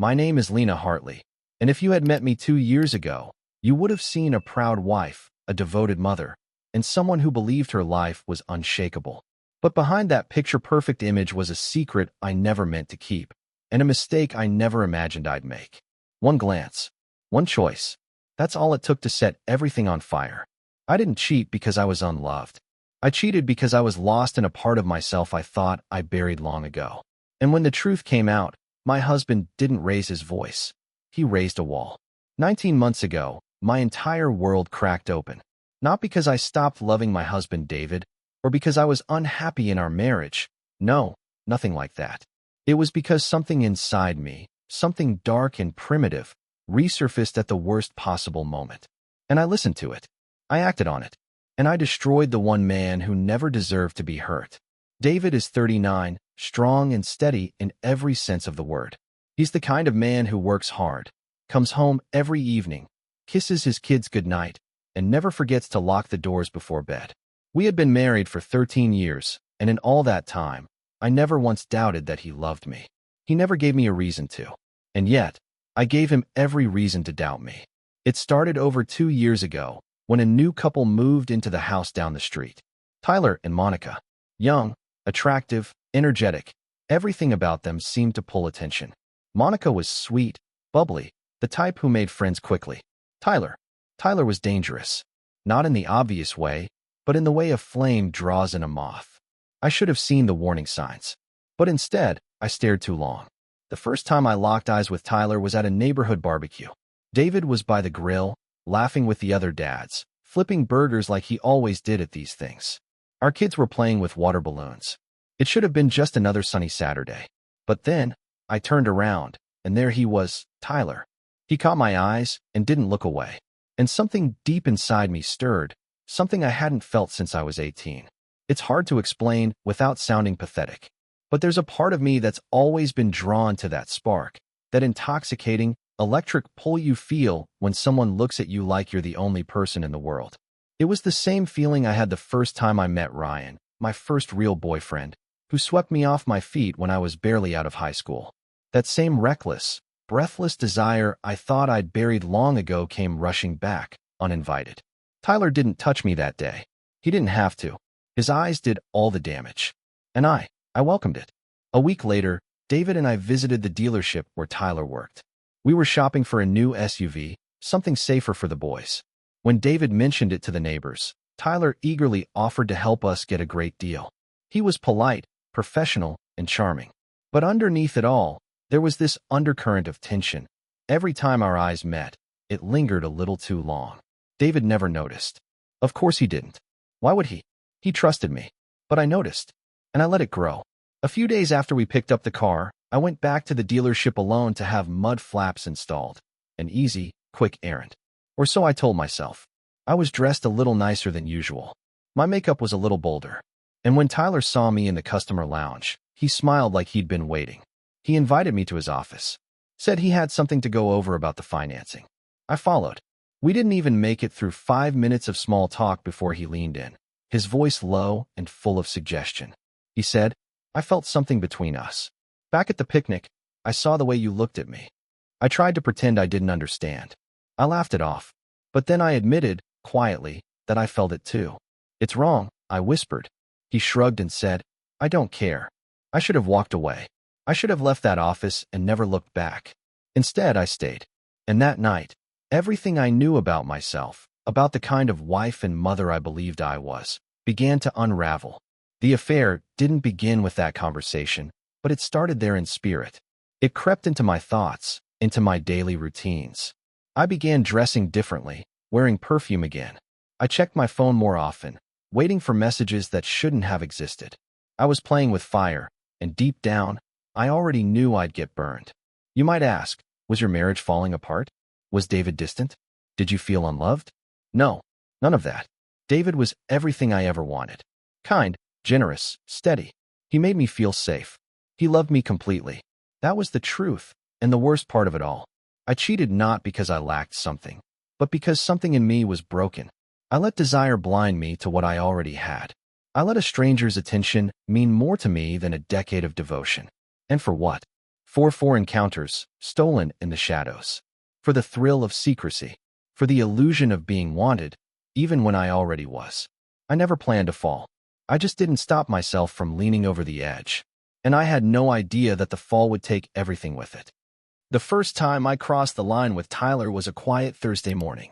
My name is Lena Hartley, and if you had met me 2 years ago, you would have seen a proud wife, a devoted mother, and someone who believed her life was unshakable. But behind that picture-perfect image was a secret I never meant to keep, and a mistake I never imagined I'd make. One glance, one choice. That's all it took to set everything on fire. I didn't cheat because I was unloved. I cheated because I was lost in a part of myself I thought I buried long ago. And when the truth came out, my husband didn't raise his voice. He raised a wall. 19 months ago, my entire world cracked open. Not because I stopped loving my husband David, or because I was unhappy in our marriage. No, nothing like that. It was because something inside me, something dark and primitive, resurfaced at the worst possible moment. And I listened to it. I acted on it. And I destroyed the one man who never deserved to be hurt. David is 39, strong and steady in every sense of the word. He's the kind of man who works hard, comes home every evening, kisses his kids goodnight, and never forgets to lock the doors before bed. We had been married for 13 years, and in all that time, I never once doubted that he loved me. He never gave me a reason to. And yet, I gave him every reason to doubt me. It started over 2 years ago, when a new couple moved into the house down the street. Tyler and Monica. Young, attractive, energetic. Everything about them seemed to pull attention. Monica was sweet, bubbly, the type who made friends quickly. Tyler was dangerous. Not in the obvious way, but in the way a flame draws in a moth. I should have seen the warning signs. But instead, I stared too long. The first time I locked eyes with Tyler was at a neighborhood barbecue. David was by the grill, laughing with the other dads, flipping burgers like he always did at these things. Our kids were playing with water balloons. It should have been just another sunny Saturday. But then, I turned around, and there he was, Tyler. He caught my eyes and didn't look away. And something deep inside me stirred, something I hadn't felt since I was 18. It's hard to explain without sounding pathetic. But there's a part of me that's always been drawn to that spark, that intoxicating, electric pull you feel when someone looks at you like you're the only person in the world. It was the same feeling I had the first time I met Ryan, my first real boyfriend, who swept me off my feet when I was barely out of high school. That same reckless, breathless desire I thought I'd buried long ago came rushing back, uninvited. Tyler didn't touch me that day. He didn't have to. His eyes did all the damage. And I welcomed it. A week later, David and I visited the dealership where Tyler worked. We were shopping for a new SUV, something safer for the boys. When David mentioned it to the neighbors, Tyler eagerly offered to help us get a great deal. He was polite, professional, and charming. But underneath it all, there was this undercurrent of tension. Every time our eyes met, it lingered a little too long. David never noticed. Of course he didn't. Why would he? He trusted me. But I noticed, and I let it grow. A few days after we picked up the car, I went back to the dealership alone to have mud flaps installed. An easy, quick errand. Or so I told myself. I was dressed a little nicer than usual. My makeup was a little bolder. And when Tyler saw me in the customer lounge, he smiled like he'd been waiting. He invited me to his office. Said he had something to go over about the financing. I followed. We didn't even make it through 5 minutes of small talk before he leaned in, his voice low and full of suggestion. He said, "I felt something between us. Back at the picnic, I saw the way you looked at me." I tried to pretend I didn't understand. I laughed it off. But then I admitted, quietly, that I felt it too. "It's wrong," I whispered. He shrugged and said, "I don't care. I should have walked away. I should have left that office and never looked back." Instead, I stayed. And that night, everything I knew about myself, about the kind of wife and mother I believed I was, began to unravel. The affair didn't begin with that conversation, but it started there in spirit. It crept into my thoughts, into my daily routines. I began dressing differently, wearing perfume again. I checked my phone more often, waiting for messages that shouldn't have existed. I was playing with fire, and deep down, I already knew I'd get burned. You might ask, was your marriage falling apart? Was David distant? Did you feel unloved? No, none of that. David was everything I ever wanted. Kind, generous, steady. He made me feel safe. He loved me completely. That was the truth, and the worst part of it all. I cheated not because I lacked something, but because something in me was broken. I let desire blind me to what I already had. I let a stranger's attention mean more to me than a decade of devotion. And for what? 4 encounters, stolen in the shadows. For the thrill of secrecy. For the illusion of being wanted, even when I already was. I never planned to fall. I just didn't stop myself from leaning over the edge. And I had no idea that the fall would take everything with it. The first time I crossed the line with Tyler was a quiet Thursday morning.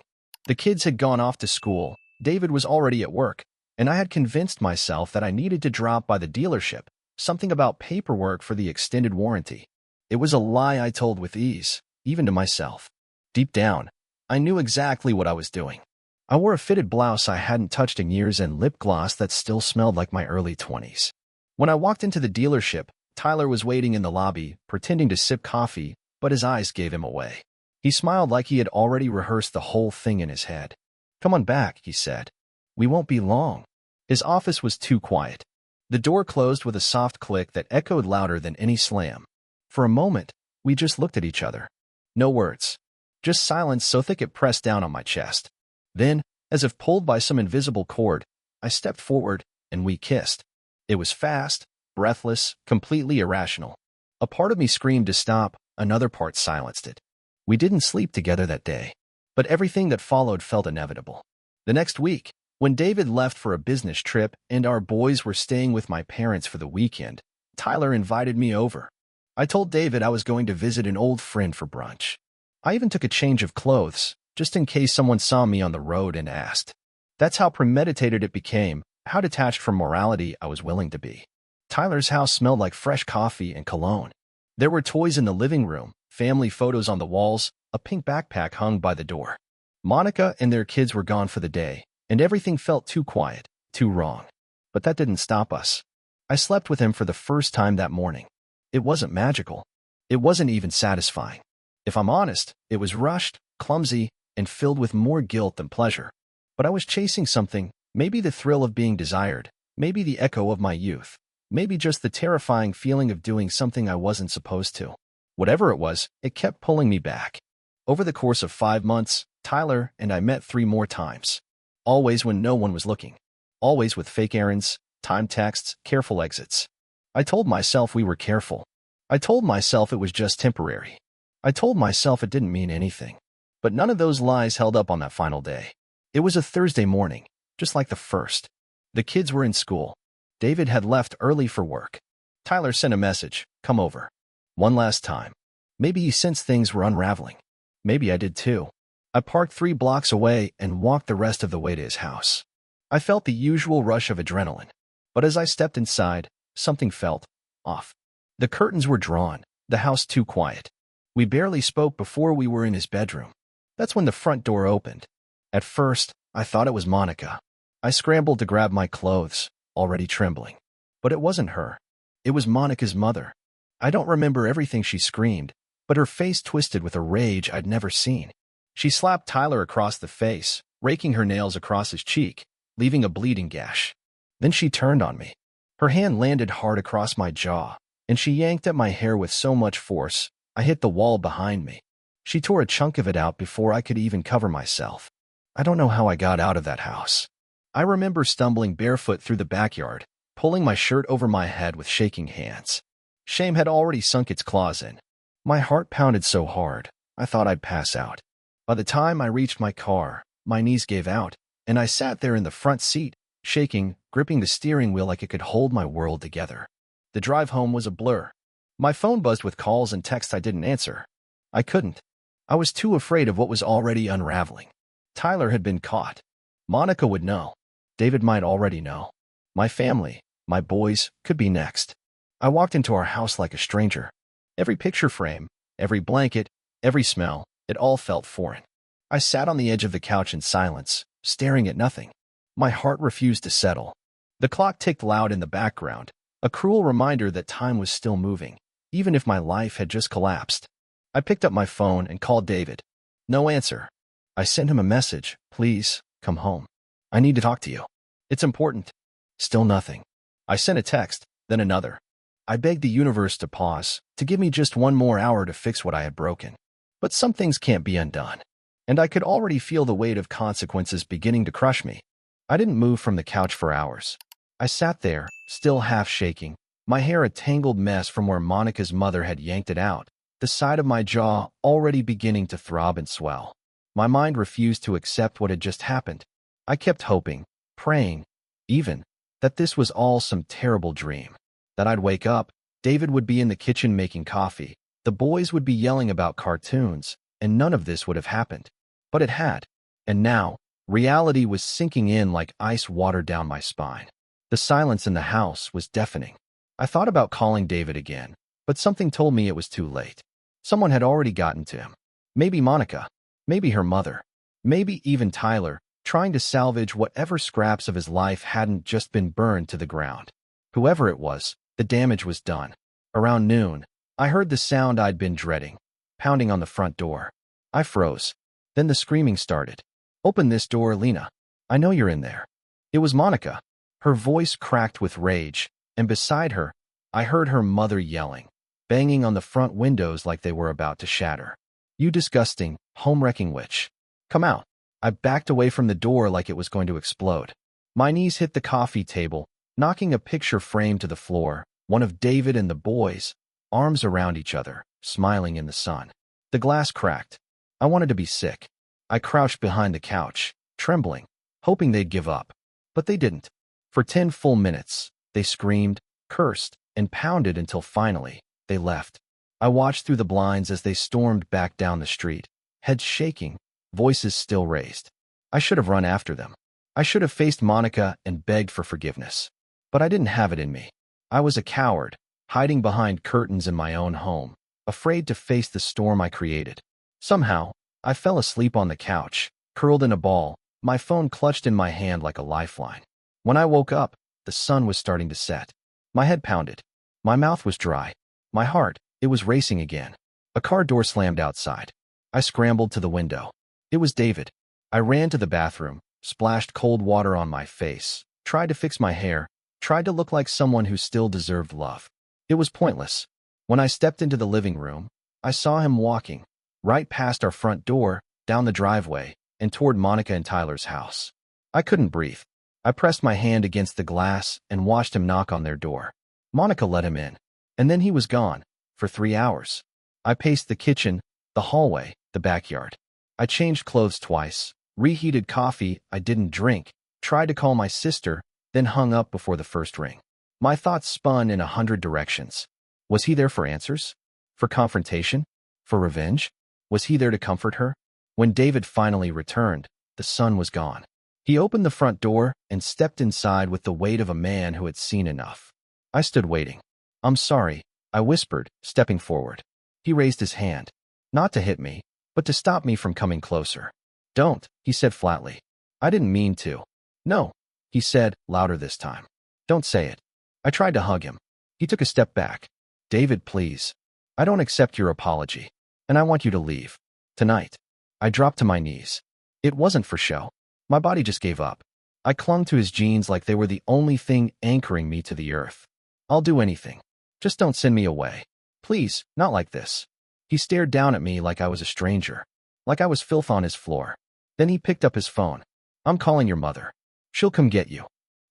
The kids had gone off to school, David was already at work, and I had convinced myself that I needed to drop by the dealership, something about paperwork for the extended warranty. It was a lie I told with ease, even to myself. Deep down, I knew exactly what I was doing. I wore a fitted blouse I hadn't touched in years and lip gloss that still smelled like my early 20s. When I walked into the dealership, Tyler was waiting in the lobby, pretending to sip coffee, but his eyes gave him away. He smiled like he had already rehearsed the whole thing in his head. "Come on back," he said. "We won't be long." His office was too quiet. The door closed with a soft click that echoed louder than any slam. For a moment, we just looked at each other. No words. Just silence so thick it pressed down on my chest. Then, as if pulled by some invisible cord, I stepped forward, and we kissed. It was fast, breathless, completely irrational. A part of me screamed to stop, another part silenced it. We didn't sleep together that day, but everything that followed felt inevitable. The next week, when David left for a business trip and our boys were staying with my parents for the weekend, Tyler invited me over. I told David I was going to visit an old friend for brunch. I even took a change of clothes, just in case someone saw me on the road and asked. That's how premeditated it became, how detached from morality I was willing to be. Tyler's house smelled like fresh coffee and cologne. There were toys in the living room, family photos on the walls, a pink backpack hung by the door. Monica and their kids were gone for the day, and everything felt too quiet, too wrong. But that didn't stop us. I slept with him for the first time that morning. It wasn't magical. It wasn't even satisfying. If I'm honest, it was rushed, clumsy, and filled with more guilt than pleasure. But I was chasing something, maybe the thrill of being desired, maybe the echo of my youth, maybe just the terrifying feeling of doing something I wasn't supposed to. Whatever it was, it kept pulling me back. Over the course of 5 months, Tyler and I met 3 more times. Always when no one was looking. Always with fake errands, timed texts, careful exits. I told myself we were careful. I told myself it was just temporary. I told myself it didn't mean anything. But none of those lies held up on that final day. It was a Thursday morning, just like the first. The kids were in school. David had left early for work. Tyler sent a message, "Come over." One last time. Maybe he sensed things were unraveling. Maybe I did too. I parked 3 blocks away and walked the rest of the way to his house. I felt the usual rush of adrenaline. But as I stepped inside, something felt off. The curtains were drawn, the house too quiet. We barely spoke before we were in his bedroom. That's when the front door opened. At first, I thought it was Monica. I scrambled to grab my clothes, already trembling. But it wasn't her. It was Monica's mother. I don't remember everything she screamed, but her face twisted with a rage I'd never seen. She slapped Tyler across the face, raking her nails across his cheek, leaving a bleeding gash. Then she turned on me. Her hand landed hard across my jaw, and she yanked at my hair with so much force, I hit the wall behind me. She tore a chunk of it out before I could even cover myself. I don't know how I got out of that house. I remember stumbling barefoot through the backyard, pulling my shirt over my head with shaking hands. Shame had already sunk its claws in. My heart pounded so hard, I thought I'd pass out. By the time I reached my car, my knees gave out, and I sat there in the front seat, shaking, gripping the steering wheel like it could hold my world together. The drive home was a blur. My phone buzzed with calls and texts I didn't answer. I couldn't. I was too afraid of what was already unraveling. Tyler had been caught. Monica would know. David might already know. My family, my boys, could be next. I walked into our house like a stranger. Every picture frame, every blanket, every smell, it all felt foreign. I sat on the edge of the couch in silence, staring at nothing. My heart refused to settle. The clock ticked loud in the background, a cruel reminder that time was still moving, even if my life had just collapsed. I picked up my phone and called David. No answer. I sent him a message, "Please, come home. I need to talk to you. It's important." Still nothing. I sent a text, then another. I begged the universe to pause, to give me just 1 more hour to fix what I had broken. But some things can't be undone. And I could already feel the weight of consequences beginning to crush me. I didn't move from the couch for hours. I sat there, still half shaking, my hair a tangled mess from where Monica's mother had yanked it out, the side of my jaw already beginning to throb and swell. My mind refused to accept what had just happened. I kept hoping, praying, even, that this was all some terrible dream. That I'd wake up, David would be in the kitchen making coffee, the boys would be yelling about cartoons, and none of this would have happened. But it had. And now, reality was sinking in like ice water down my spine. The silence in the house was deafening. I thought about calling David again, but something told me it was too late. Someone had already gotten to him. Maybe Monica, maybe her mother, maybe even Tyler, trying to salvage whatever scraps of his life hadn't just been burned to the ground. Whoever it was, the damage was done. Around noon, I heard the sound I'd been dreading, pounding on the front door. I froze. Then the screaming started. "Open this door, Lena. I know you're in there." It was Monica. Her voice cracked with rage, and beside her, I heard her mother yelling, banging on the front windows like they were about to shatter. "You disgusting, home-wrecking witch. Come out." I backed away from the door like it was going to explode. My knees hit the coffee table, knocking a picture frame to the floor, one of David and the boys, arms around each other, smiling in the sun. The glass cracked. I wanted to be sick. I crouched behind the couch, trembling, hoping they'd give up. But they didn't. For 10 full minutes, they screamed, cursed, and pounded until finally, they left. I watched through the blinds as they stormed back down the street, heads shaking, voices still raised. I should have run after them. I should have faced Monica and begged for forgiveness. But I didn't have it in me. I was a coward, hiding behind curtains in my own home, afraid to face the storm I created. Somehow, I fell asleep on the couch, curled in a ball, my phone clutched in my hand like a lifeline. When I woke up, the sun was starting to set. My head pounded. My mouth was dry. My heart, it was racing again. A car door slammed outside. I scrambled to the window. It was David. I ran to the bathroom, splashed cold water on my face, tried to fix my hair, tried to look like someone who still deserved love. It was pointless. When I stepped into the living room, I saw him walking, right past our front door, down the driveway, and toward Monica and Tyler's house. I couldn't breathe. I pressed my hand against the glass and watched him knock on their door. Monica let him in, and then he was gone, for 3 hours. I paced the kitchen, the hallway, the backyard. I changed clothes twice, reheated coffee I didn't drink, tried to call my sister, then hung up before the first ring. My thoughts spun in 100 directions. Was he there for answers? For confrontation? For revenge? Was he there to comfort her? When David finally returned, the sun was gone. He opened the front door and stepped inside with the weight of a man who had seen enough. I stood waiting. "I'm sorry," I whispered, stepping forward. He raised his hand, not to hit me, but to stop me from coming closer. "Don't," he said flatly. "I didn't mean to." "No," he said, louder this time. "Don't say it." I tried to hug him. He took a step back. "David, please. I don't accept your apology, and I want you to leave. Tonight." I dropped to my knees. It wasn't for show. My body just gave up. I clung to his jeans like they were the only thing anchoring me to the earth. "I'll do anything. Just don't send me away. Please, not like this." He stared down at me like I was a stranger, like I was filth on his floor. Then he picked up his phone. "I'm calling your mother. She'll come get you."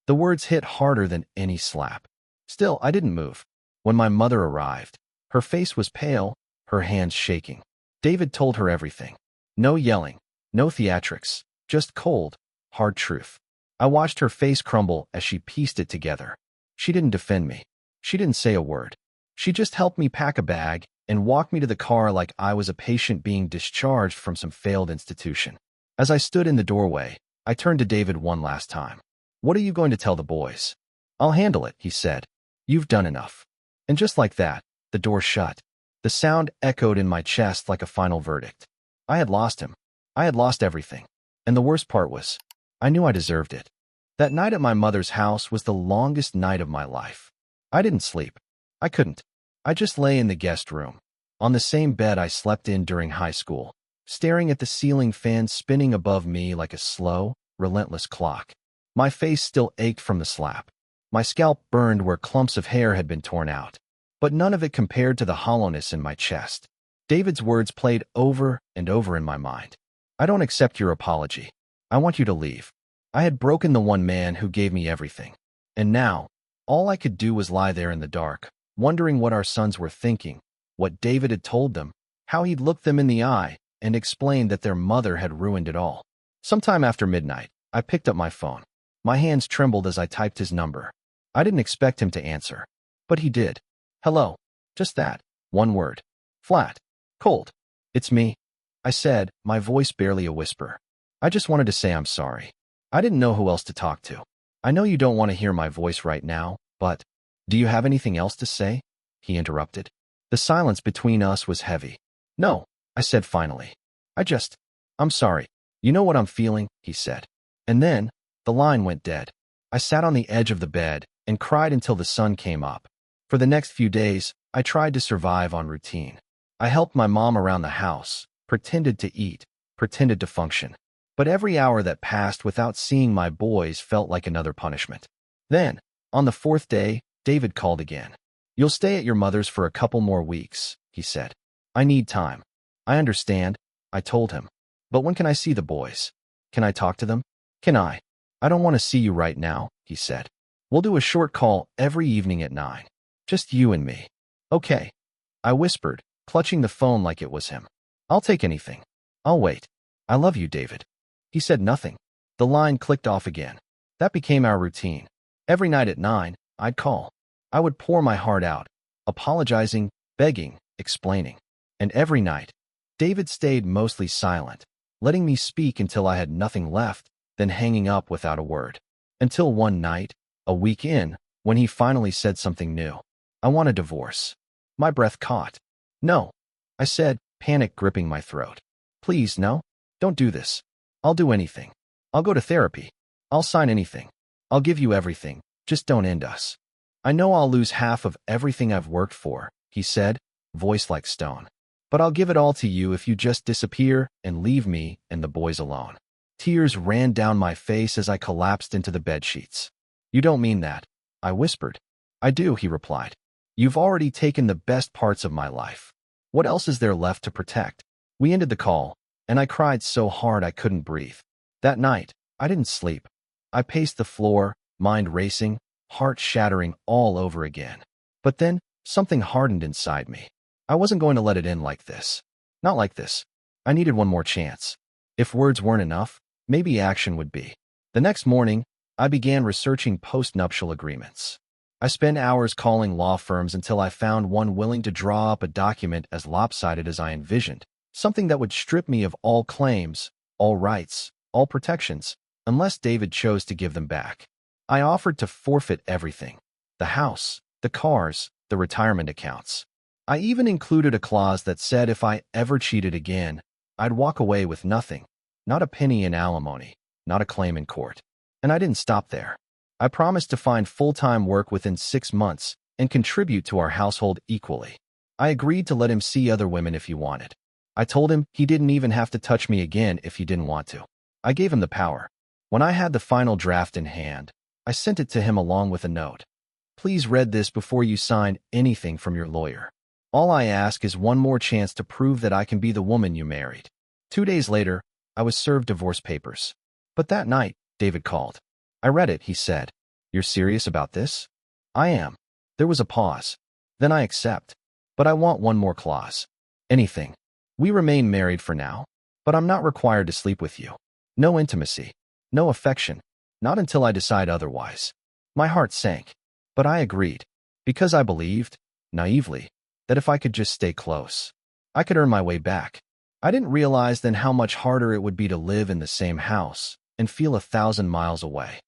The words hit harder than any slap. Still, I didn't move. When my mother arrived, her face was pale, her hands shaking. David told her everything. No yelling, no theatrics, just cold, hard truth. I watched her face crumble as she pieced it together. She didn't defend me. She didn't say a word. She just helped me pack a bag and walked me to the car like I was a patient being discharged from some failed institution. As I stood in the doorway, I turned to David one last time. "What are you going to tell the boys?" "I'll handle it," he said. "You've done enough." And just like that, the door shut. The sound echoed in my chest like a final verdict. I had lost him. I had lost everything. And the worst part was, I knew I deserved it. That night at my mother's house was the longest night of my life. I didn't sleep. I couldn't. I just lay in the guest room, on the same bed I slept in during high school, staring at the ceiling fan spinning above me like a slow, relentless clock. My face still ached from the slap. My scalp burned where clumps of hair had been torn out. But none of it compared to the hollowness in my chest. David's words played over and over in my mind. "I don't accept your apology. I want you to leave." I had broken the one man who gave me everything. And now, All I could do was lie there in the dark, wondering what our sons were thinking, what David had told them, how he'd looked them in the eye, and explained that their mother had ruined it all. Sometime after midnight, I picked up my phone. My hands trembled as I typed his number. I didn't expect him to answer, but he did. Hello. Just that. One word. Flat. Cold. It's me, I said, my voice barely a whisper. I just wanted to say I'm sorry. I didn't know who else to talk to. I know you don't want to hear my voice right now, but do you have anything else to say? He interrupted. The silence between us was heavy. No, I said finally. I'm sorry. You know what I'm feeling, he said. And then, the line went dead. I sat on the edge of the bed and cried until the sun came up. For the next few days, I tried to survive on routine. I helped my mom around the house, pretended to eat, pretended to function. But every hour that passed without seeing my boys felt like another punishment. Then, on the fourth day, David called again. You'll stay at your mother's for a couple more weeks, he said. I need time. I understand, I told him. But when can I see the boys? Can I talk to them? I don't want to see you right now, he said. We'll do a short call every evening at 9. Just you and me. Okay. I whispered, clutching the phone like it was him. I'll take anything. I'll wait. I love you, David. He said nothing. The line clicked off again. That became our routine. Every night at 9, I'd call. I would pour my heart out, apologizing, begging, explaining. And every night, David stayed mostly silent, letting me speak until I had nothing left, then hanging up without a word. Until one night, a week in, when he finally said something new. I want a divorce. My breath caught. No, I said, panic gripping my throat. Please, no. Don't do this. I'll do anything. I'll go to therapy. I'll sign anything. I'll give you everything. Just don't end us. I know I'll lose half of everything I've worked for, he said, voice like stone. But I'll give it all to you if you just disappear and leave me and the boys alone. Tears ran down my face as I collapsed into the bedsheets. You don't mean that, I whispered. I do, he replied. You've already taken the best parts of my life. What else is there left to protect? We ended the call, and I cried so hard I couldn't breathe. That night, I didn't sleep. I paced the floor, mind racing, heart shattering all over again. But then, something hardened inside me. I wasn't going to let it end like this. Not like this. I needed one more chance. If words weren't enough, maybe action would be. The next morning, I began researching post-nuptial agreements. I spent hours calling law firms until I found one willing to draw up a document as lopsided as I envisioned, something that would strip me of all claims, all rights, all protections, unless David chose to give them back. I offered to forfeit everything: the house, the cars, the retirement accounts. I even included a clause that said if I ever cheated again, I'd walk away with nothing, not a penny in alimony, not a claim in court. And I didn't stop there. I promised to find full-time work within 6 months and contribute to our household equally. I agreed to let him see other women if he wanted. I told him he didn't even have to touch me again if he didn't want to. I gave him the power. When I had the final draft in hand, I sent it to him along with a note. Please read this before you sign anything from your lawyer. All I ask is one more chance to prove that I can be the woman you married. 2 days later, I was served divorce papers. But that night, David called. I read it, he said. You're serious about this? I am. There was a pause. Then I accept. But I want one more clause. Anything. We remain married for now, but I'm not required to sleep with you. No intimacy. No affection. Not until I decide otherwise. My heart sank. But I agreed. Because I believed, naively, that if I could just stay close, I could earn my way back. I didn't realize then how much harder it would be to live in the same house and feel 1,000 miles away.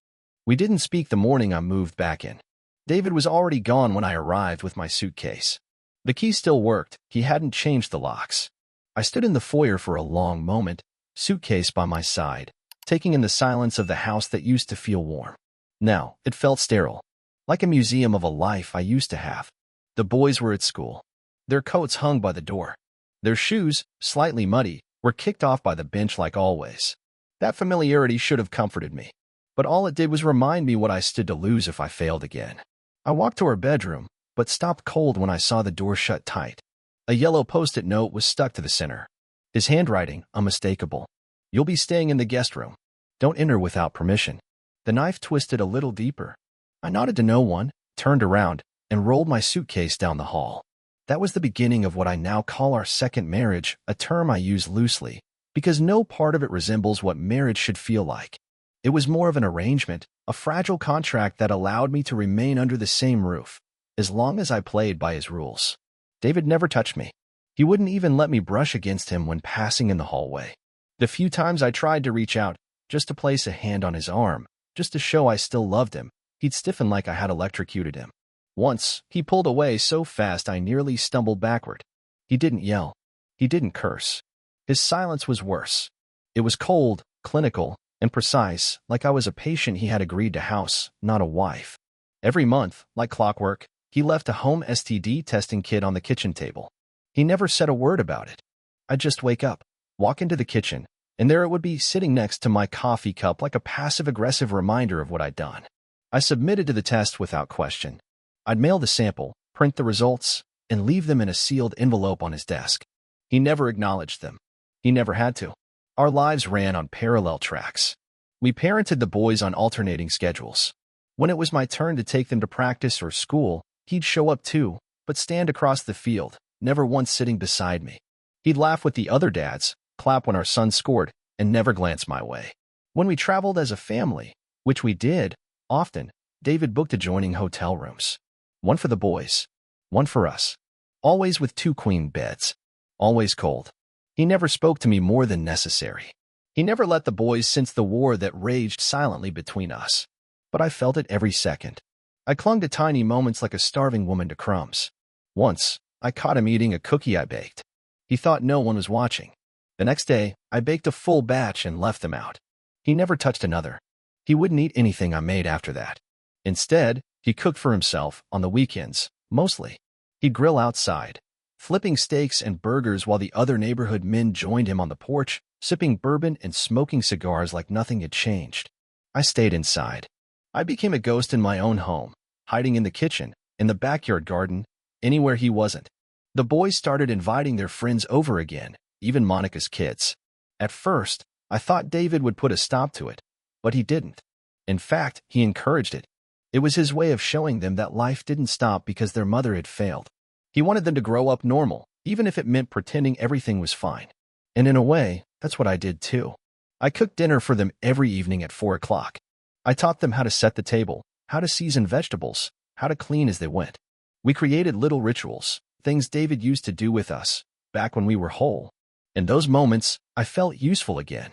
We didn't speak the morning I moved back in. David was already gone when I arrived with my suitcase. The key still worked. He hadn't changed the locks. I stood in the foyer for a long moment, suitcase by my side, taking in the silence of the house that used to feel warm. Now, it felt sterile, like a museum of a life I used to have. The boys were at school. Their coats hung by the door. Their shoes, slightly muddy, were kicked off by the bench like always. That familiarity should have comforted me. But all it did was remind me what I stood to lose if I failed again. I walked to her bedroom, but stopped cold when I saw the door shut tight. A yellow post-it note was stuck to the center. His handwriting, unmistakable. You'll be staying in the guest room. Don't enter without permission. The knife twisted a little deeper. I nodded to no one, turned around, and rolled my suitcase down the hall. That was the beginning of what I now call our second marriage, a term I use loosely, because no part of it resembles what marriage should feel like. It was more of an arrangement, a fragile contract that allowed me to remain under the same roof, as long as I played by his rules. David never touched me. He wouldn't even let me brush against him when passing in the hallway. The few times I tried to reach out, just to place a hand on his arm, just to show I still loved him, he'd stiffen like I had electrocuted him. Once, he pulled away so fast I nearly stumbled backward. He didn't yell. He didn't curse. His silence was worse. It was cold, clinical, and precise, like I was a patient he had agreed to house, not a wife. Every month, like clockwork, he left a home STD testing kit on the kitchen table. He never said a word about it. I'd just wake up, walk into the kitchen, and there it would be sitting next to my coffee cup like a passive-aggressive reminder of what I'd done. I submitted to the test without question. I'd mail the sample, print the results, and leave them in a sealed envelope on his desk. He never acknowledged them. He never had to. Our lives ran on parallel tracks. We parented the boys on alternating schedules. When it was my turn to take them to practice or school, he'd show up too, but stand across the field, never once sitting beside me. He'd laugh with the other dads, clap when our son scored, and never glance my way. When we traveled as a family, which we did, often, David booked adjoining hotel rooms. One for the boys, one for us. Always with 2 queen beds. Always cold. He never spoke to me more than necessary. He never let the boys sense the war that raged silently between us. But I felt it every second. I clung to tiny moments like a starving woman to crumbs. Once, I caught him eating a cookie I baked. He thought no one was watching. The next day, I baked a full batch and left them out. He never touched another. He wouldn't eat anything I made after that. Instead, he cooked for himself on the weekends, mostly. He'd grill outside, flipping steaks and burgers while the other neighborhood men joined him on the porch, sipping bourbon and smoking cigars like nothing had changed. I stayed inside. I became a ghost in my own home, hiding in the kitchen, in the backyard garden, anywhere he wasn't. The boys started inviting their friends over again, even Monica's kids. At first, I thought David would put a stop to it, but he didn't. In fact, he encouraged it. It was his way of showing them that life didn't stop because their mother had failed. He wanted them to grow up normal, even if it meant pretending everything was fine. And in a way, that's what I did too. I cooked dinner for them every evening at 4 o'clock. I taught them how to set the table, how to season vegetables, how to clean as they went. We created little rituals, things David used to do with us, back when we were whole. In those moments, I felt useful again.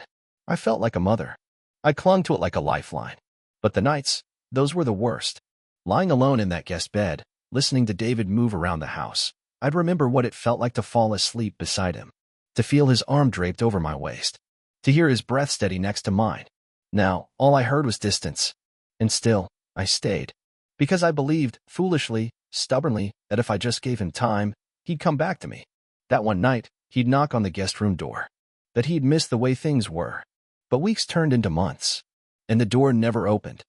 I felt like a mother. I clung to it like a lifeline. But the nights, those were the worst. Lying alone in that guest bed, listening to David move around the house, I'd remember what it felt like to fall asleep beside him, to feel his arm draped over my waist, to hear his breath steady next to mine. Now, all I heard was distance. And still, I stayed. Because I believed, foolishly, stubbornly, that if I just gave him time, he'd come back to me. That one night, he'd knock on the guest room door. That he'd miss the way things were. But weeks turned into months. And the door never opened.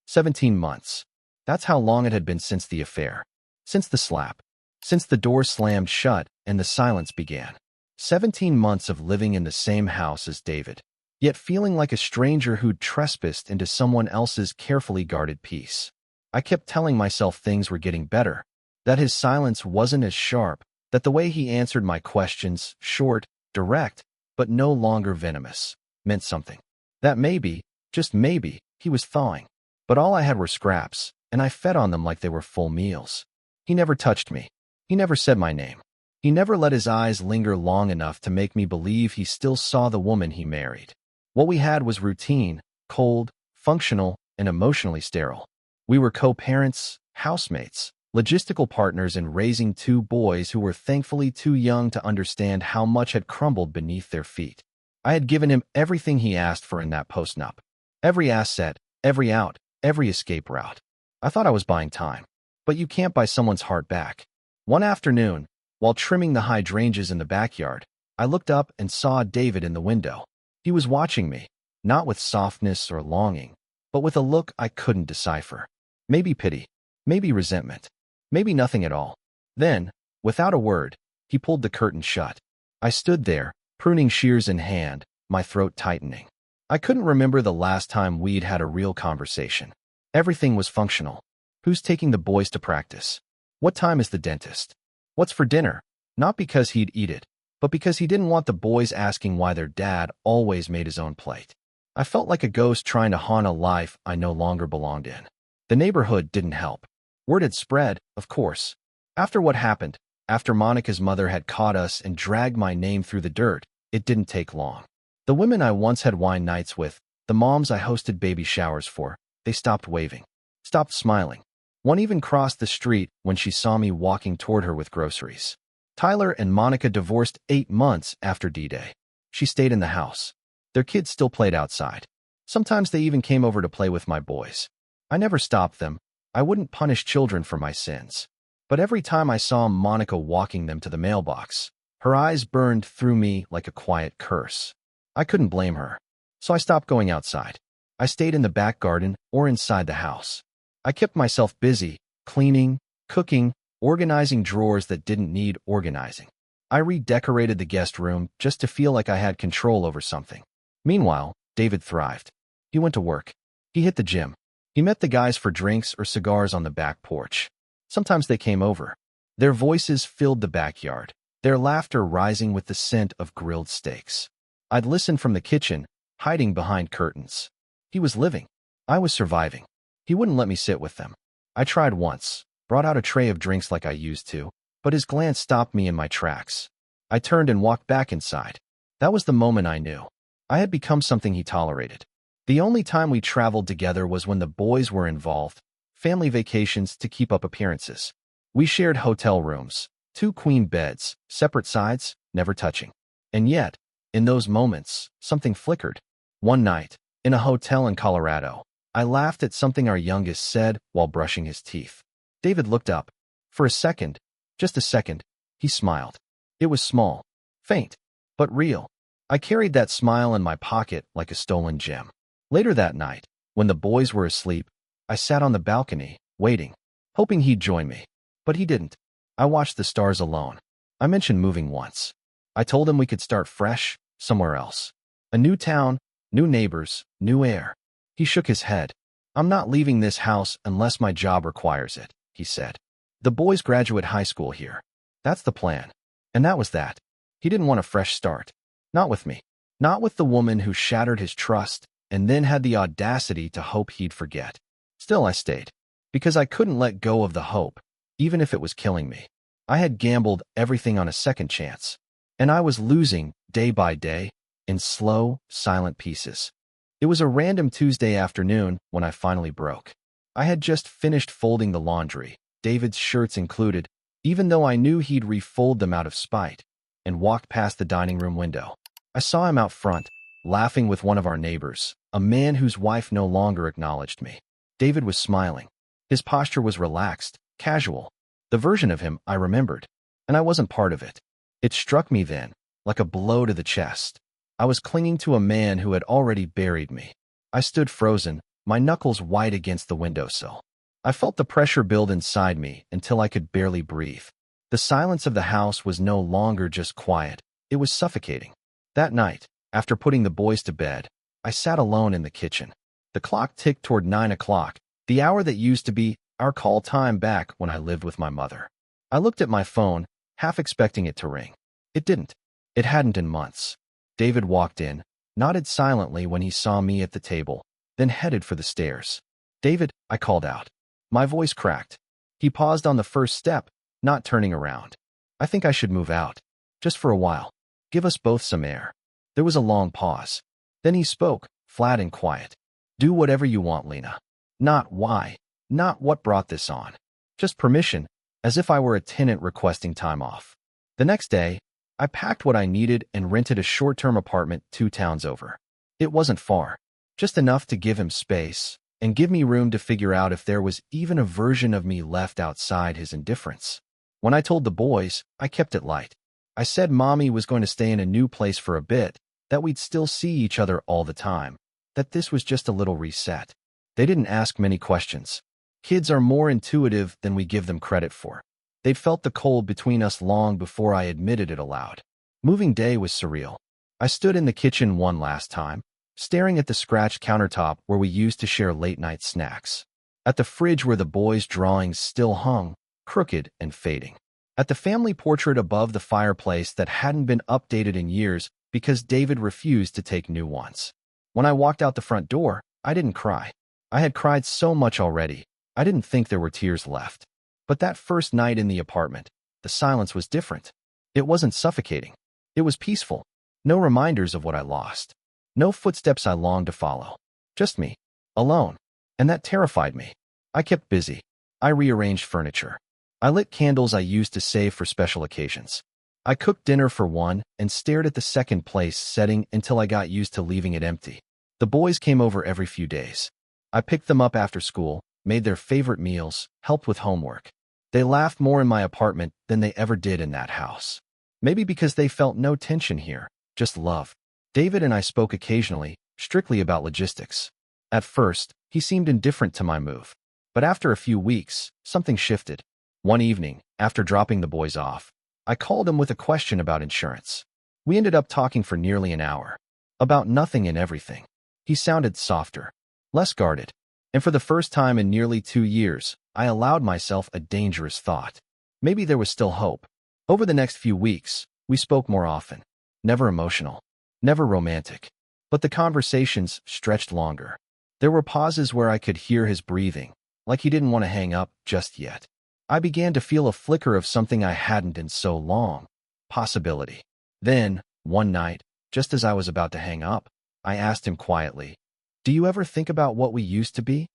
17 months. That's how long it had been since the affair. Since the slap. Since the door slammed shut and the silence began. 17 months of living in the same house as David, yet feeling like a stranger who'd trespassed into someone else's carefully guarded peace. I kept telling myself things were getting better, that his silence wasn't as sharp, that the way he answered my questions, short, direct, but no longer venomous, meant something. That maybe, just maybe, he was thawing. But all I had were scraps, and I fed on them like they were full meals. He never touched me. He never said my name. He never let his eyes linger long enough to make me believe he still saw the woman he married. What we had was routine, cold, functional, and emotionally sterile. We were co-parents, housemates, logistical partners in raising 2 boys who were thankfully too young to understand how much had crumbled beneath their feet. I had given him everything he asked for in that postnup. Every asset, every out, every escape route. I thought I was buying time. But you can't buy someone's heart back. One afternoon, while trimming the hydrangeas in the backyard, I looked up and saw David in the window. He was watching me, not with softness or longing, but with a look I couldn't decipher. Maybe pity, maybe resentment, maybe nothing at all. Then, without a word, he pulled the curtain shut. I stood there, pruning shears in hand, my throat tightening. I couldn't remember the last time we'd had a real conversation. Everything was functional. Who's taking the boys to practice? What time is the dentist? What's for dinner? Not because he'd eat it, but because he didn't want the boys asking why their dad always made his own plate. I felt like a ghost trying to haunt a life I no longer belonged in. The neighborhood didn't help. Word had spread, of course. After what happened, after Monica's mother had caught us and dragged my name through the dirt, it didn't take long. The women I once had wine nights with, the moms I hosted baby showers for, they stopped waving, stopped smiling. One even crossed the street when she saw me walking toward her with groceries. Tyler and Monica divorced 8 months after D-Day. She stayed in the house. Their kids still played outside. Sometimes they even came over to play with my boys. I never stopped them. I wouldn't punish children for my sins. But every time I saw Monica walking them to the mailbox, her eyes burned through me like a quiet curse. I couldn't blame her. So I stopped going outside. I stayed in the back garden or inside the house. I kept myself busy, cleaning, cooking, organizing drawers that didn't need organizing. I redecorated the guest room just to feel like I had control over something. Meanwhile, David thrived. He went to work. He hit the gym. He met the guys for drinks or cigars on the back porch. Sometimes they came over. Their voices filled the backyard, their laughter rising with the scent of grilled steaks. I'd listen from the kitchen, hiding behind curtains. He was living. I was surviving. He wouldn't let me sit with them. I tried once, brought out a tray of drinks like I used to, but his glance stopped me in my tracks. I turned and walked back inside. That was the moment I knew. I had become something he tolerated. The only time we traveled together was when the boys were involved, family vacations to keep up appearances. We shared hotel rooms, 2 queen beds, separate sides, never touching. And yet, in those moments, something flickered. One night, in a hotel in Colorado, I laughed at something our youngest said while brushing his teeth. David looked up. For a second, just a second, he smiled. It was small, faint, but real. I carried that smile in my pocket like a stolen gem. Later that night, when the boys were asleep, I sat on the balcony, waiting, hoping he'd join me. But he didn't. I watched the stars alone. I mentioned moving once. I told him we could start fresh, somewhere else. A new town, new neighbors, new air. He shook his head. I'm not leaving this house unless my job requires it, he said. The boys graduate high school here. That's the plan. And that was that. He didn't want a fresh start. Not with me. Not with the woman who shattered his trust and then had the audacity to hope he'd forget. Still, I stayed. Because I couldn't let go of the hope, even if it was killing me. I had gambled everything on a second chance. And I was losing, day by day, in slow, silent pieces. It was a random Tuesday afternoon when I finally broke. I had just finished folding the laundry, David's shirts included, even though I knew he'd refold them out of spite, and walked past the dining room window. I saw him out front, laughing with one of our neighbors, a man whose wife no longer acknowledged me. David was smiling. His posture was relaxed, casual, the version of him I remembered, and I wasn't part of it. It struck me then, like a blow to the chest. I was clinging to a man who had already buried me. I stood frozen, my knuckles white against the windowsill. I felt the pressure build inside me until I could barely breathe. The silence of the house was no longer just quiet, it was suffocating. That night, after putting the boys to bed, I sat alone in the kitchen. The clock ticked toward 9 o'clock, the hour that used to be our call time back when I lived with my mother. I looked at my phone, half expecting it to ring. It didn't. It hadn't in months. David walked in, nodded silently when he saw me at the table, then headed for the stairs. David, I called out. My voice cracked. He paused on the first step, not turning around. I think I should move out. Just for a while. Give us both some air. There was a long pause. Then he spoke, flat and quiet. Do whatever you want, Lena. Not why. Not what brought this on. Just permission, as if I were a tenant requesting time off. The next day, I packed what I needed and rented a short-term apartment 2 towns over. It wasn't far, just enough to give him space and give me room to figure out if there was even a version of me left outside his indifference. When I told the boys, I kept it light. I said Mommy was going to stay in a new place for a bit, that we'd still see each other all the time, that this was just a little reset. They didn't ask many questions. Kids are more intuitive than we give them credit for. They'd felt the cold between us long before I admitted it aloud. Moving day was surreal. I stood in the kitchen one last time, staring at the scratched countertop where we used to share late-night snacks. At the fridge where the boys' drawings still hung, crooked and fading. At the family portrait above the fireplace that hadn't been updated in years because David refused to take new ones. When I walked out the front door, I didn't cry. I had cried so much already, I didn't think there were tears left. But that first night in the apartment, the silence was different. It wasn't suffocating. It was peaceful. No reminders of what I lost. No footsteps I longed to follow. Just me. Alone. And that terrified me. I kept busy. I rearranged furniture. I lit candles I used to save for special occasions. I cooked dinner for one and stared at the second place setting until I got used to leaving it empty. The boys came over every few days. I picked them up after school, made their favorite meals, helped with homework. They laughed more in my apartment than they ever did in that house. Maybe because they felt no tension here, just love. David and I spoke occasionally, strictly about logistics. At first, he seemed indifferent to my move. But after a few weeks, something shifted. One evening, after dropping the boys off, I called him with a question about insurance. We ended up talking for nearly an hour. About nothing and everything. He sounded softer, less guarded. And for the first time in nearly 2 years, I allowed myself a dangerous thought. Maybe there was still hope. Over the next few weeks, we spoke more often. Never emotional. Never romantic. But the conversations stretched longer. There were pauses where I could hear his breathing, like he didn't want to hang up just yet. I began to feel a flicker of something I hadn't in so long. Possibility. Then, one night, just as I was about to hang up, I asked him quietly, "Do you ever think about what we used to be?"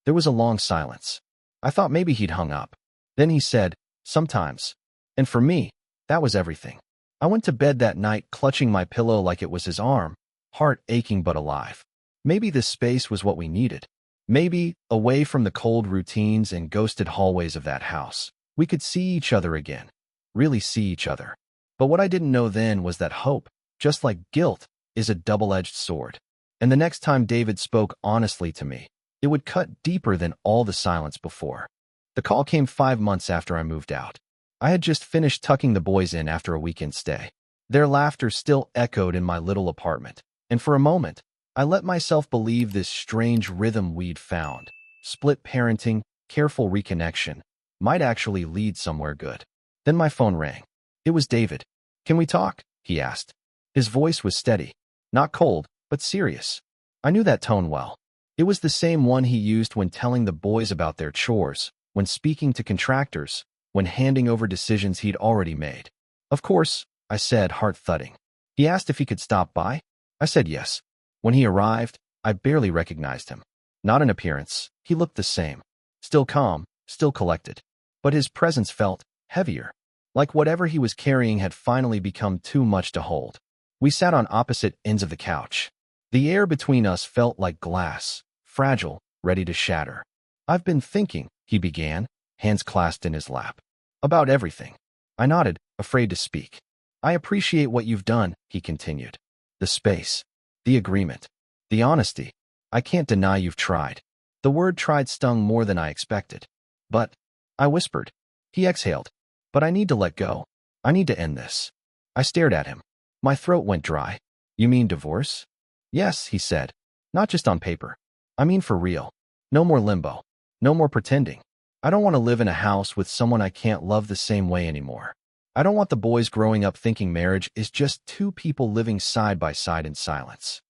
There was a long silence. I thought maybe he'd hung up. Then he said, "Sometimes." And for me, that was everything. I went to bed that night clutching my pillow like it was his arm, heart aching but alive. Maybe this space was what we needed. Maybe, away from the cold routines and ghosted hallways of that house, we could see each other again. Really see each other. But what I didn't know then was that hope, just like guilt, is a double-edged sword. And the next time David spoke honestly to me, it would cut deeper than all the silence before. The call came 5 months after I moved out. I had just finished tucking the boys in after a weekend stay. Their laughter still echoed in my little apartment, and for a moment, I let myself believe this strange rhythm we'd found, split parenting, careful reconnection, might actually lead somewhere good. Then my phone rang. It was David. "Can we talk?" he asked. His voice was steady, not cold, but serious. I knew that tone well. It was the same one he used when telling the boys about their chores, when speaking to contractors, when handing over decisions he'd already made. "Of course," I said, heart thudding. He asked if he could stop by. I said yes. When he arrived, I barely recognized him. Not in appearance, he looked the same. Still calm, still collected. But his presence felt heavier. Like whatever he was carrying had finally become too much to hold. We sat on opposite ends of the couch. The air between us felt like glass, fragile, ready to shatter. "I've been thinking," he began, hands clasped in his lap. "About everything." I nodded, afraid to speak. "I appreciate what you've done," he continued. "The space. The agreement. The honesty. I can't deny you've tried." The word tried stung more than I expected. "But," I whispered. He exhaled. "But I need to let go. I need to end this." I stared at him. My throat went dry. "You mean divorce?" "Yes," he said. "Not just on paper. I mean for real. No more limbo. No more pretending. I don't want to live in a house with someone I can't love the same way anymore. I don't want the boys growing up thinking marriage is just two people living side by side in silence."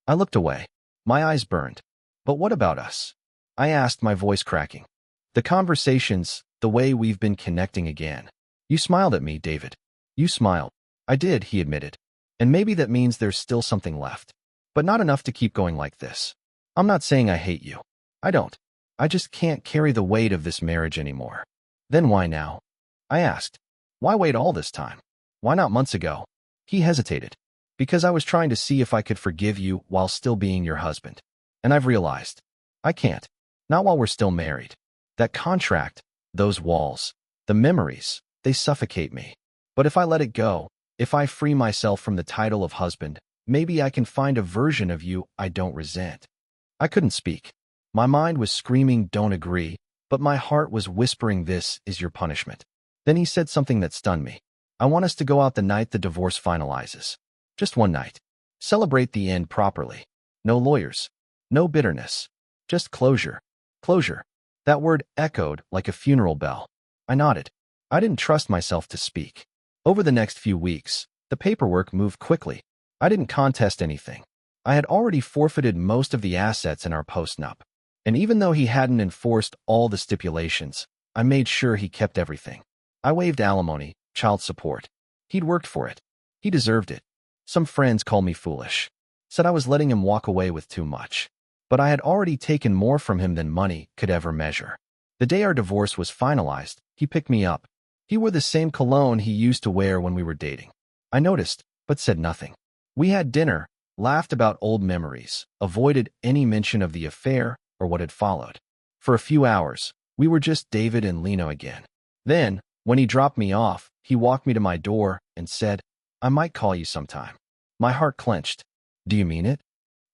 I looked away. My eyes burned. "But what about us?" I asked, my voice cracking. "The conversations, the way we've been connecting again." "You smiled at me, David." "You smiled." "I did," he admitted. "And maybe that means there's still something left. But not enough to keep going like this. I'm not saying I hate you. I don't. I just can't carry the weight of this marriage anymore." "Then why now?" I asked. "Why wait all this time? Why not months ago?" He hesitated. "Because I was trying to see if I could forgive you while still being your husband. And I've realized. I can't. Not while we're still married. That contract, those walls, the memories, they suffocate me. But if I let it go, if I free myself from the title of husband, maybe I can find a version of you I don't resent." I couldn't speak. My mind was screaming, "Don't agree," but my heart was whispering, "This is your punishment." Then he said something that stunned me. "I want us to go out the night the divorce finalizes. Just one night. Celebrate the end properly. No lawyers. No bitterness. Just closure. Closure." That word echoed like a funeral bell. I nodded. I didn't trust myself to speak. Over the next few weeks, the paperwork moved quickly. I didn't contest anything. I had already forfeited most of the assets in our postnup. And even though he hadn't enforced all the stipulations, I made sure he kept everything. I waived alimony, child support. He'd worked for it. He deserved it. Some friends called me foolish. Said I was letting him walk away with too much. But I had already taken more from him than money could ever measure. The day our divorce was finalized, he picked me up. He wore the same cologne he used to wear when we were dating. I noticed, but said nothing. We had dinner, laughed about old memories, avoided any mention of the affair or what had followed. For a few hours, we were just David and Lena again. Then, when he dropped me off, he walked me to my door and said, "I might call you sometime." My heart clenched. "Do you mean it?"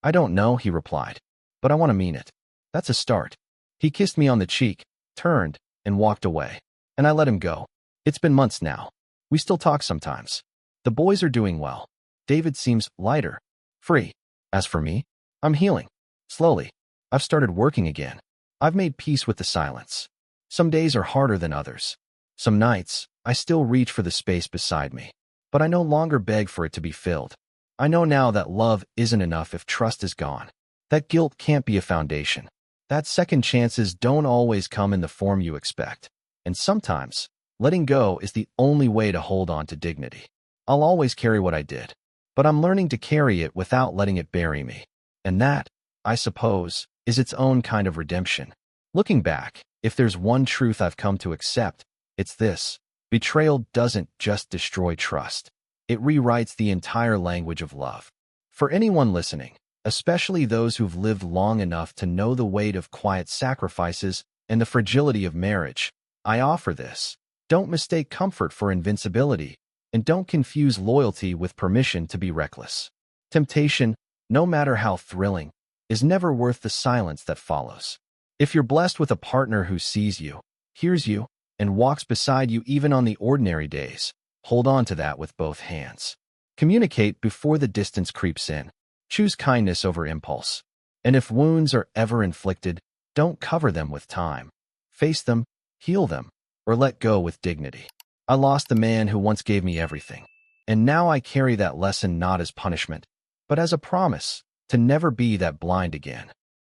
"I don't know," he replied, "but I want to mean it." That's a start. He kissed me on the cheek, turned, and walked away. And I let him go. It's been months now. We still talk sometimes. The boys are doing well. David seems lighter, free. As for me, I'm healing. Slowly. I've started working again. I've made peace with the silence. Some days are harder than others. Some nights, I still reach for the space beside me. But I no longer beg for it to be filled. I know now that love isn't enough if trust is gone. That guilt can't be a foundation. That second chances don't always come in the form you expect. And sometimes, letting go is the only way to hold on to dignity. I'll always carry what I did, but I'm learning to carry it without letting it bury me. And that, I suppose, is its own kind of redemption. Looking back, if there's one truth I've come to accept, it's this. Betrayal doesn't just destroy trust. It rewrites the entire language of love. For anyone listening, especially those who've lived long enough to know the weight of quiet sacrifices and the fragility of marriage, I offer this. Don't mistake comfort for invincibility, and don't confuse loyalty with permission to be reckless. Temptation, no matter how thrilling, is never worth the silence that follows. If you're blessed with a partner who sees you, hears you, and walks beside you even on the ordinary days, hold on to that with both hands. Communicate before the distance creeps in. Choose kindness over impulse. And if wounds are ever inflicted, don't cover them with time. Face them, heal them, or let go with dignity. I lost the man who once gave me everything. And now I carry that lesson not as punishment, but as a promise to never be that blind again.